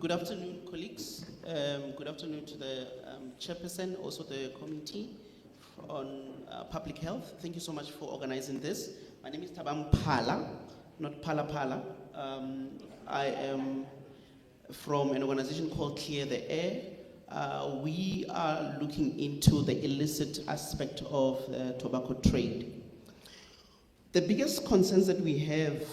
Good afternoon, colleagues. Good afternoon to the chairperson, also the committee on public health. Thank you so much for organizing this. My name is Thabang Phala, not Phala. I am from an organization called Clear the Air. We are looking into the illicit aspect of the tobacco trade. The biggest concerns that we have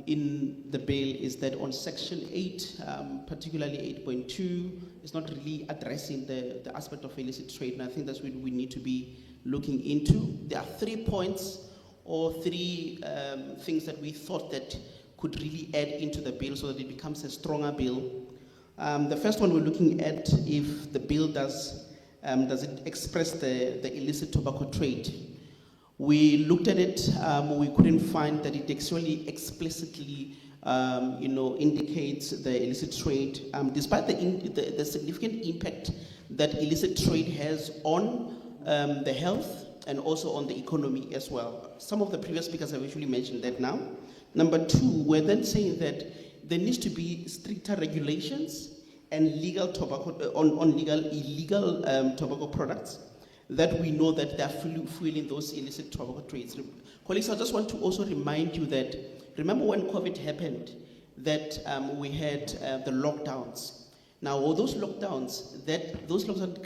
in the bill is that on Section 8, particularly 8.2, is not really addressing the aspect of illicit trade, and I think that's what we need to be looking into. There are 3 points or 3 things that we thought that could really add into the bill so that it becomes a stronger bill. The first one we're looking at, if the bill does it express the illicit tobacco trade. We looked at it, we couldn't find that it actually explicitly indicates the illicit trade, despite the significant impact that illicit trade has on the health and also on the economy as well. Some of the previous speakers have actually mentioned that now. Number 2, we're then saying that there needs to be stricter regulations and legal tobacco on illegal tobacco products, that we know that they are fueling those illicit tobacco trades. Colleagues, I just want to also remind you that, remember when COVID happened, that we had the lockdowns. Now, all those lockdowns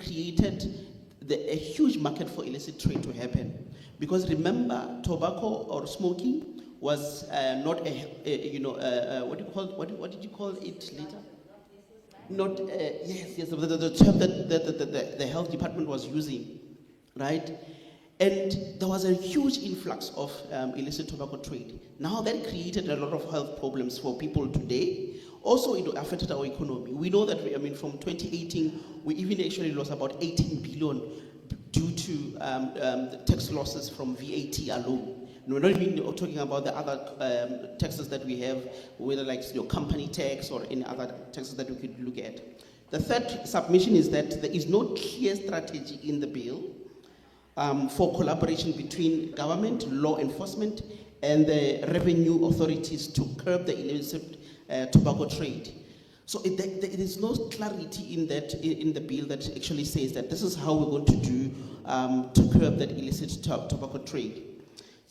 created a huge market for illicit trade to happen. Because remember, tobacco or smoking was not what did you call it later? Not, yes, the term that the health department was using. Right? And there was a huge influx of illicit tobacco trade. Now that created a lot of health problems for people today. Also, it affected our economy. We know that, from 2018, we even actually lost about 18 billion due to the tax losses from VAT alone. And we're not even talking about the other taxes that we have, whether like your company tax or any other taxes that we could look at. The third submission is that there is no clear strategy in the bill for collaboration between government, law enforcement, and the revenue authorities to curb the illicit tobacco trade. So there is no clarity in the bill that actually says that this is how we're going to do to curb that illicit tobacco trade.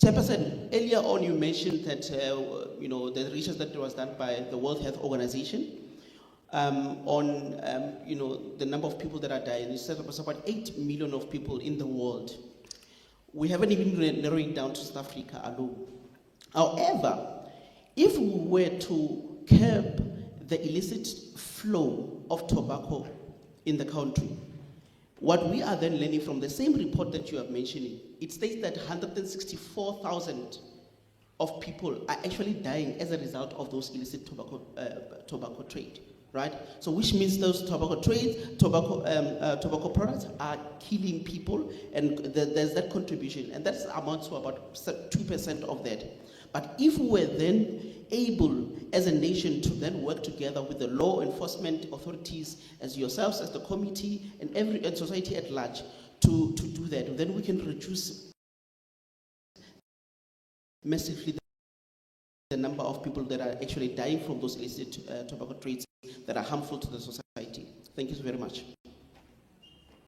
Chairperson, earlier on you mentioned that the research that was done by the World Health Organization on the number of people that are dying. You said it was about 8 million of people in the world. We haven't even narrowed it down to South Africa alone. However, if we were to curb the illicit flow of tobacco in the country, what we are then learning from the same report that you are mentioning, it states that 164,000 of people are actually dying as a result of those illicit tobacco trade. Right? So which means those tobacco products are killing people, and there's that contribution, and that amounts to about 2% of that. But if we're then able as a nation to then work together with the law enforcement authorities, as yourselves, as the committee, and society at large to do that, then we can reduce massively the number of people that are actually dying from those illicit tobacco trades that are harmful to the society. Thank you very much.